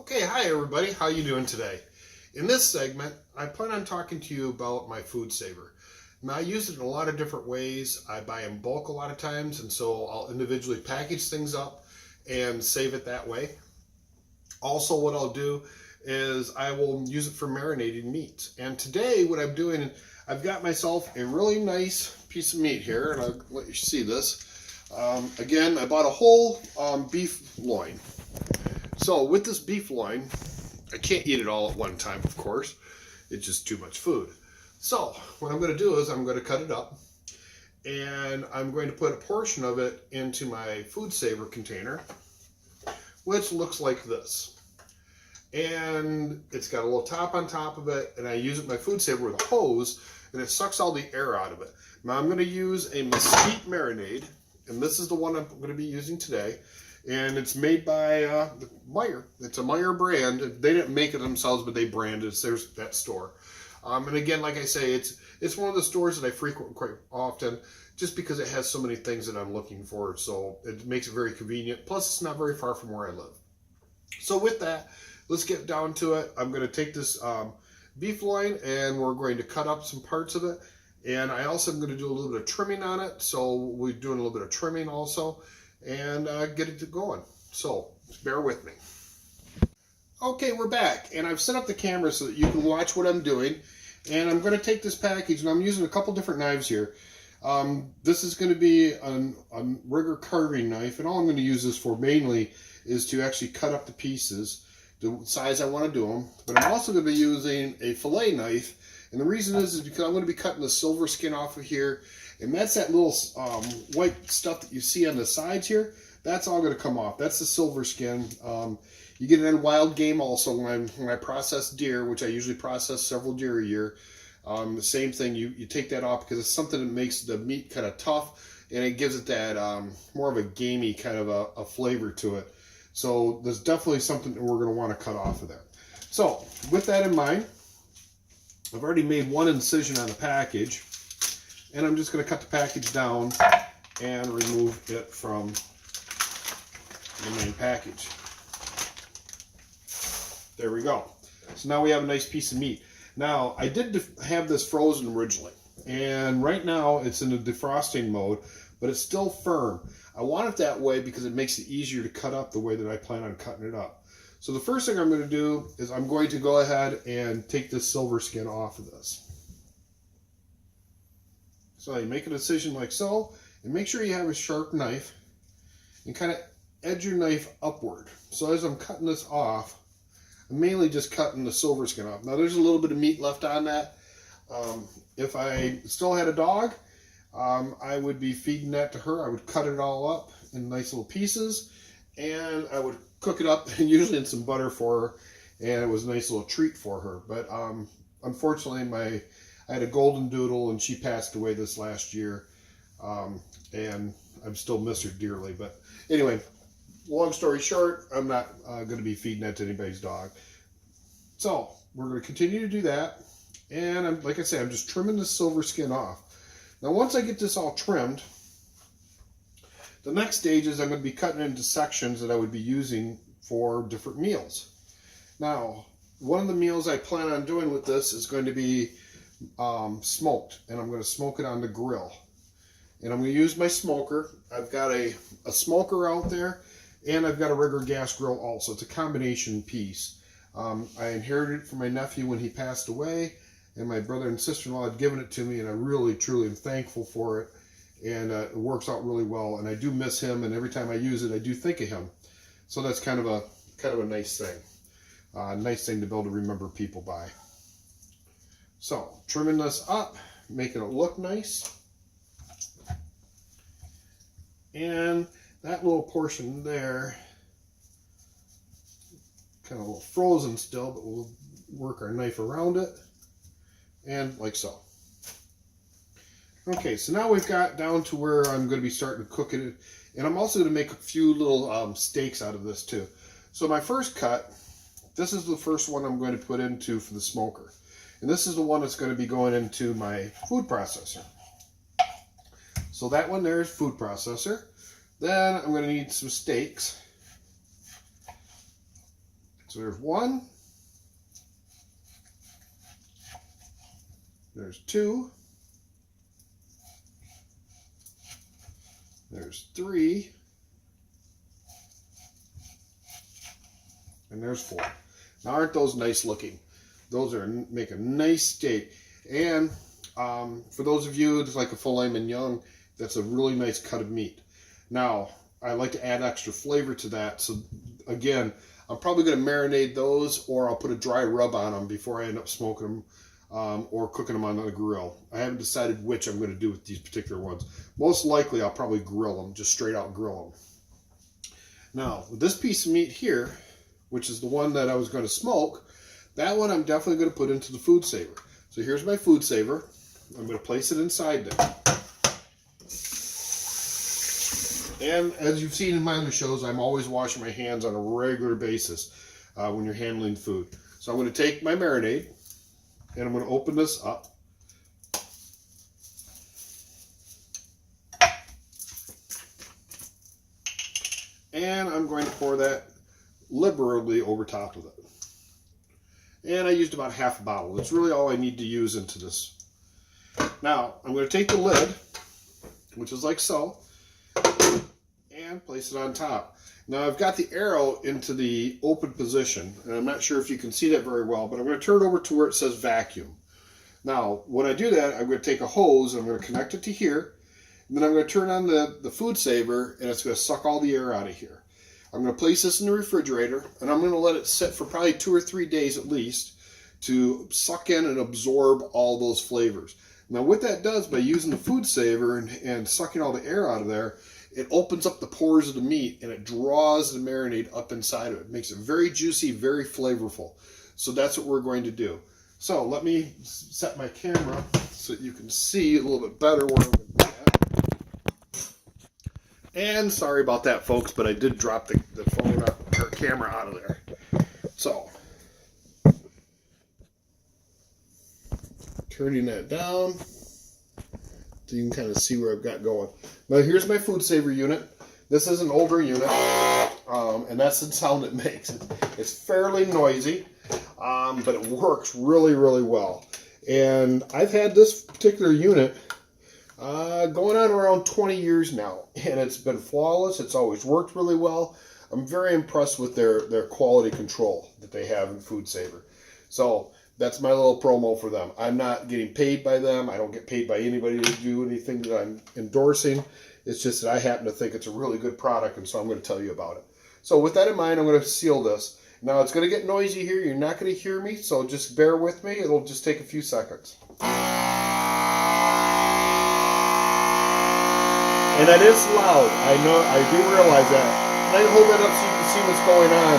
Okay, hi everybody. How you doing today? In this segment, I plan on talking to you about my food saver. Now, I use it in a lot of different ways. I buy in bulk a lot of times, and so I'll individually package things up and save it that way. Also, what I'll do is I will use it for marinating meat. And today, what I'm doing, I've got myself a really nice piece of meat here, and I'll let you see this. Again, I bought a whole beef loin. So with this beef loin, I can't eat it all at one time, of course. It's just too much food. So what I'm going to do is I'm going to cut it up, and I'm going to put a portion of it into my food saver container, which looks like this. And it's got a little top on top of it, and I use it my food saver with a hose, and it sucks all the air out of it. Now I'm going to use a mesquite marinade, and this is the one I'm going to be using today. And it's made by Meijer. It's a Meijer brand. They didn't make it themselves, but they branded it. There's that store. And again, like I say, it's one of the stores that I frequent quite often, just because it has so many things that I'm looking for. So it makes it very convenient. Plus, it's not very far from where I live. So with that, let's get down to it. I'm going to take this beef loin, and we're going to cut up some parts of it. And I also am going to do a little bit of trimming on it. So we're doing a little bit of trimming also, and get it going. So bear with me. Okay, we're back, and I've set up the camera so that you can watch what I'm doing. And I'm going to take this package, and I'm using a couple different knives here. This is going to be a rigger carving knife, and all I'm going to use this for mainly is to actually cut up the pieces the size I want to do them. But I'm also going to be using a fillet knife, and the reason is because I'm going to be cutting the silver skin off of here. And that's that little white stuff that you see on the sides here. That's all going to come off. That's the silver skin. You get it in wild game also when I process deer, which I usually process several deer a year. The same thing, you take that off because it's something that makes the meat kind of tough, and it gives it that more of a gamey kind of a flavor to it. So there's definitely something that we're going to want to cut off of that. So with that in mind, I've already made one incision on the package. And I'm just going to cut the package down and remove it from the main package. There we go. So now we have a nice piece of meat. Now, I did have this frozen originally, and right now it's in a defrosting mode, but it's still firm. I want it that way because it makes it easier to cut up the way that I plan on cutting it up. So the first thing I'm going to do is I'm going to go ahead and take this silver skin off of this. So you make a decision like so, and make sure you have a sharp knife, and kind of edge your knife upward. So as I'm cutting this off, I'm mainly just cutting the silver skin off. Now there's a little bit of meat left on that. If I still had a dog, I would be feeding that to her. I would cut it all up in nice little pieces, and I would cook it up, and usually in some butter for her, and it was a nice little treat for her. But unfortunately, I had a golden doodle, and she passed away this last year, and I still miss her dearly. But anyway, long story short, I'm not going to be feeding that to anybody's dog. So we're going to continue to do that, and like I said, I'm just trimming the silver skin off. Now once I get this all trimmed, the next stage is I'm going to be cutting into sections that I would be using for different meals. Now, one of the meals I plan on doing with this is going to be smoked, and I'm going to smoke it on the grill. And I'm going to use my smoker. I've got a smoker out there, and I've got a regular gas grill also. It's a combination piece. I inherited it from my nephew when he passed away, and my brother and sister-in-law had given it to me, and I really, truly am thankful for it. And it works out really well, and I do miss him, and every time I use it, I do think of him. So that's kind of a nice thing. Nice thing to be able to remember people by. So, trimming this up, making it look nice. And that little portion there, kind of a little frozen still, but we'll work our knife around it. And like so. Okay, so now we've got down to where I'm going to be starting to cook it. And I'm also going to make a few little steaks out of this too. So my first cut, this is the first one I'm going to put into for the smoker. And this is the one that's going to be going into my food processor. So that one there is food processor. Then I'm going to need some steaks. So there's one. There's two. There's three. And there's four. Now, aren't those nice looking? Those make a nice steak. And for those of you that's like a filet mignon, that's a really nice cut of meat. Now, I like to add extra flavor to that. So again, I'm probably going to marinate those, or I'll put a dry rub on them before I end up smoking them or cooking them on the grill. I haven't decided which I'm going to do with these particular ones. Most likely, I'll probably grill them, just straight out grill them. Now, with this piece of meat here, which is the one that I was going to smoke, that one I'm definitely going to put into the food saver. So here's my food saver. I'm going to place it inside there. And as you've seen in my other shows, I'm always washing my hands on a regular basis when you're handling food. So I'm going to take my marinade and I'm going to open this up. And I'm going to pour that liberally over top of it. And I used about half a bottle. That's really all I need to use into this. Now, I'm going to take the lid, which is like so, and place it on top. Now, I've got the arrow into the open position, and I'm not sure if you can see that very well, but I'm going to turn it over to where it says vacuum. Now, when I do that, I'm going to take a hose, and I'm going to connect it to here, and then I'm going to turn on the food saver, and it's going to suck all the air out of here. I'm going to place this in the refrigerator, and I'm going to let it sit for probably 2 or 3 days at least to suck in and absorb all those flavors. Now, what that does by using the food saver and sucking all the air out of there, it opens up the pores of the meat and it draws the marinade up inside of it. It makes it very juicy, very flavorful. So that's what we're going to do. So let me set my camera so that you can see a little bit better where I'm going to be at. And sorry about that, folks, but I did drop the phone or camera out of there. So, turning that down so you can kind of see where I've got going. Now here's my food saver unit. This is an older unit, and that's the sound it makes. It's fairly noisy, but it works really, really well. And I've had this particular unit going on around 20 years now, and it's been flawless. It's always worked really well. I'm very impressed with their quality control that they have in Food Saver. So that's my little promo for them. I'm not getting paid by them. I don't get paid by anybody to do anything that I'm endorsing. It's just that I happen to think it's a really good product, and so I'm going to tell you about it. So with that in mind, I'm going to seal this. Now it's going to get noisy here. You're not going to hear me, so just bear with me. It'll just take a few seconds. And that is loud. I know, I do realize that. And I can hold that up so you can see what's going on.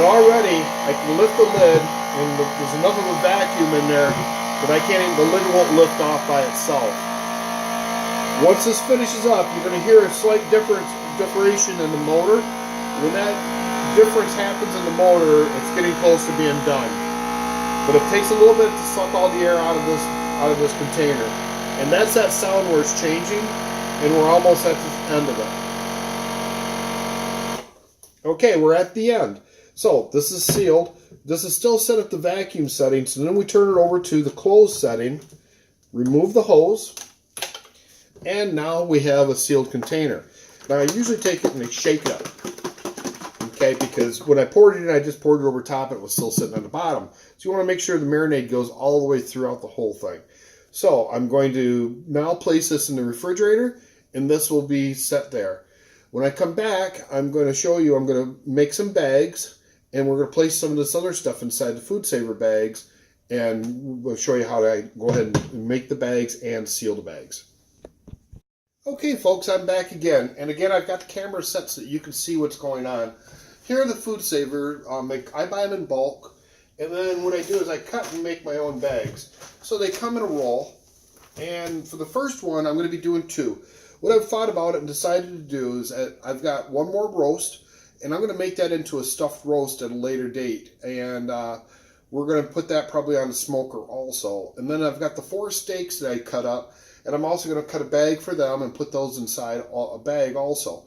But already, I can lift the lid, and there's enough of a vacuum in there that I can't even, the lid won't lift off by itself. Once this finishes up, you're going to hear a slight differentiation in the motor. When that difference happens in the motor, it's getting close to being done. But it takes a little bit to suck all the air out of this container. And that's that sound where it's changing, and we're almost at the end of it. Okay, we're at the end. So this is sealed. This is still set at the vacuum setting, so then we turn it over to the closed setting, remove the hose, and now we have a sealed container. Now I usually take it and I shake it up. Okay, because when I poured it in, I just poured it over top and it was still sitting on the bottom. So you want to make sure the marinade goes all the way throughout the whole thing. So I'm going to now place this in the refrigerator, and this will be set there. When I come back, I'm going to show you, I'm going to make some bags, and we're going to place some of this other stuff inside the Food Saver bags, and we'll show you how to go ahead and make the bags and seal the bags. Okay, folks, I'm back again. And again, I've got the camera set so that you can see what's going on. Here are the Food Saver. I buy them in bulk. And then what I do is I cut and make my own bags. So they come in a roll. And for the first one, I'm going to be doing 2. What I've thought about it and decided to do is I've got one more roast. And I'm going to make that into a stuffed roast at a later date. And we're going to put that probably on the smoker also. And then I've got the 4 steaks that I cut up. And I'm also going to cut a bag for them and put those inside a bag also.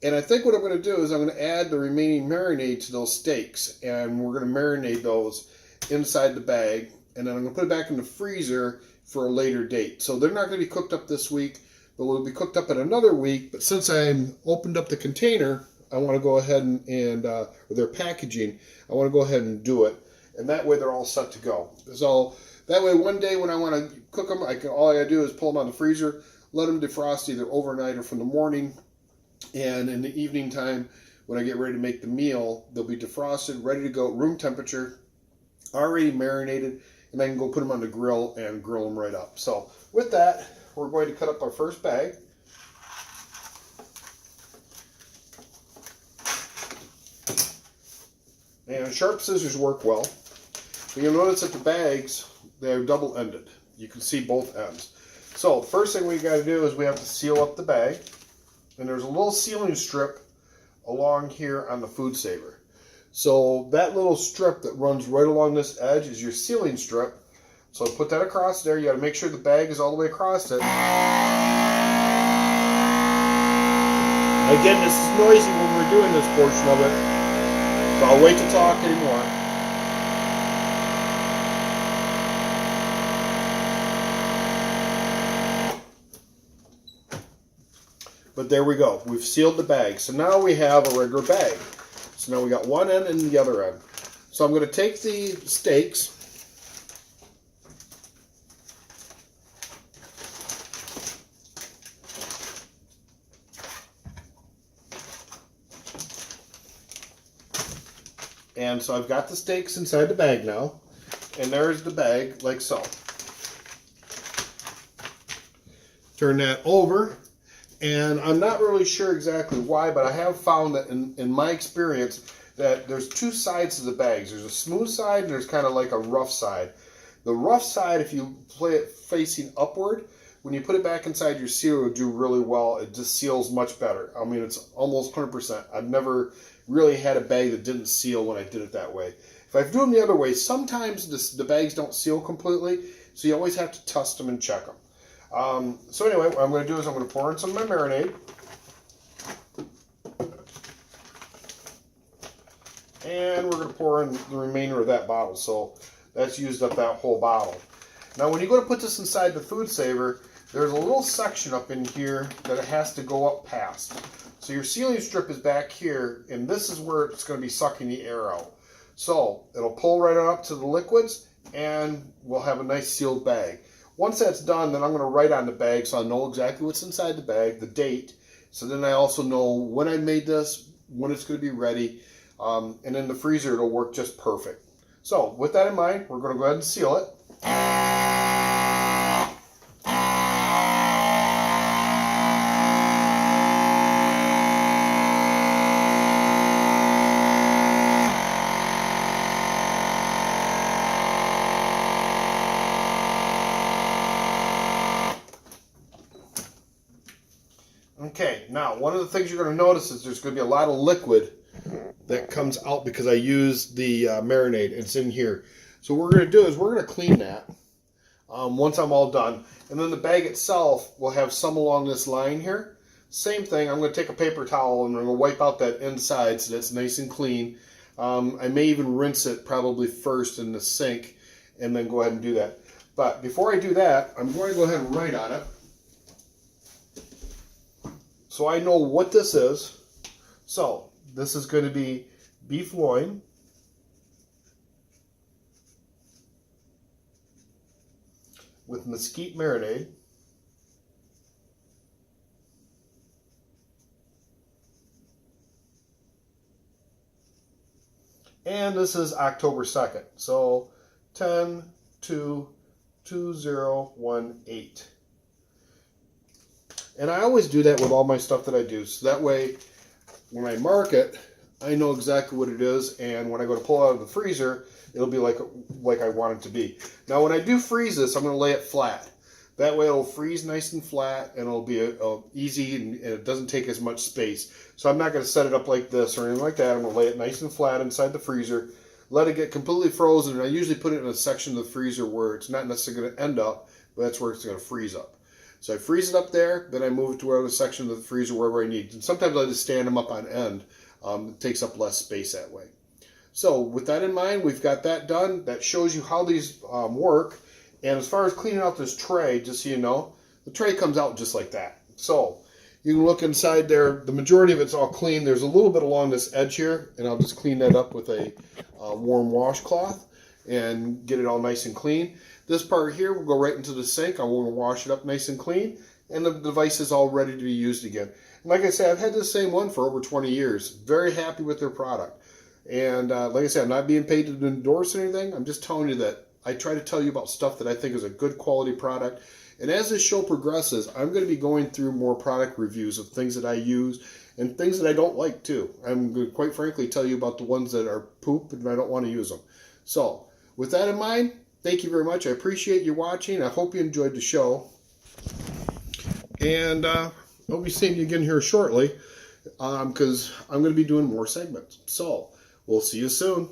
And I think what I'm going to do is I'm going to add the remaining marinade to those steaks. And we're going to marinate those inside the bag. And then I'm going to put it back in the freezer for a later date. So they're not going to be cooked up this week, but will be cooked up in another week. But since I opened up the container, I want to go ahead and or their packaging, I want to go ahead and do it. And that way they're all set to go. So that way one day when I want to cook them, all I got to do is pull them out of the freezer, let them defrost either overnight or from the morning. And in the evening time, when I get ready to make the meal, they'll be defrosted, ready to go, room temperature, already marinated, and I can go put them on the grill and grill them right up. So with that, we're going to cut up our first bag. And sharp scissors work well. But you'll notice that the bags, they're double-ended. You can see both ends. So the first thing we got to do is we have to seal up the bag. And there's a little sealing strip along here on the Food Saver. So that little strip that runs right along this edge is your sealing strip. So put that across there. You got to make sure the bag is all the way across it. Again, this is noisy when we're doing this portion of it. So I'll wait to talk anymore. But there we go. We've sealed the bag. So now we have a regular bag. So now we got one end and the other end. So I'm going to take the steaks. And so I've got the steaks inside the bag now. And there's the bag like so. Turn that over. And I'm not really sure exactly why, but I have found that in my experience that there's two sides to the bags. There's a smooth side and there's kind of like a rough side. The rough side, if you play it facing upward, when you put it back inside your sealer, it'll do really well. It just seals much better. I mean, it's almost 100%. I've never really had a bag that didn't seal when I did it that way. If I do them the other way, sometimes the bags don't seal completely, so you always have to test them and check them. So anyway, what I'm going to do is I'm going to pour in some of my marinade. And we're going to pour in the remainder of that bottle. So that's used up that whole bottle. Now when you go to put this inside the Food Saver, there's a little section up in here that it has to go up past. So your sealing strip is back here, and this is where it's going to be sucking the air out. So it'll pull right on up to the liquids, and we'll have a nice sealed bag. Once that's done, then I'm going to write on the bag so I know exactly what's inside the bag, the date. So then I also know when I made this, when it's going to be ready. And in the freezer, it'll work just perfect. So with that in mind, we're going to go ahead and seal it. Okay, now one of the things you're going to notice is there's going to be a lot of liquid that comes out because I used the marinade. It's in here. So what we're going to do is we're going to clean that once I'm all done. And then the bag itself will have some along this line here. Same thing, I'm going to take a paper towel and I'm going to wipe out that inside so that's nice and clean. I may even rinse it probably first in the sink and then go ahead and do that. But before I do that, I'm going to go ahead and write on it, so I know what this is. So this is going to be beef loin, with mesquite marinade, and this is October 2nd, so 10/2/2018. And I always do that with all my stuff that I do, so that way when I mark it, I know exactly what it is, and when I go to pull it out of the freezer, it'll be like I want it to be. Now when I do freeze this, I'm going to lay it flat. That way it'll freeze nice and flat, and it'll be easy, and it doesn't take as much space. So I'm not going to set it up like this or anything like that. I'm going to lay it nice and flat inside the freezer, let it get completely frozen, and I usually put it in a section of the freezer where it's not necessarily going to end up, but that's where it's going to freeze up. So I freeze it up there, then I move it to whatever section of the freezer, wherever I need. And sometimes I just stand them up on end. It takes up less space that way. So with that in mind, we've got that done. That shows you how these work. And as far as cleaning out this tray, just so you know, the tray comes out just like that. So you can look inside there. The majority of it's all clean. There's a little bit along this edge here, and I'll just clean that up with a warm washcloth and get it all nice and clean. This part here will go right into the sink. I'm going to wash it up nice and clean, and the device is all ready to be used again. And like I said, I've had this same one for over 20 years. Very happy with their product. And like I said, I'm not being paid to endorse anything. I'm just telling you that I try to tell you about stuff that I think is a good quality product. And as this show progresses, I'm going to be going through more product reviews of things that I use and things that I don't like too. I'm going to quite frankly tell you about the ones that are poop and I don't want to use them. So with that in mind, thank you very much. I appreciate you watching. I hope you enjoyed the show. And I'll be seeing you again here shortly because I'm going to be doing more segments. So we'll see you soon.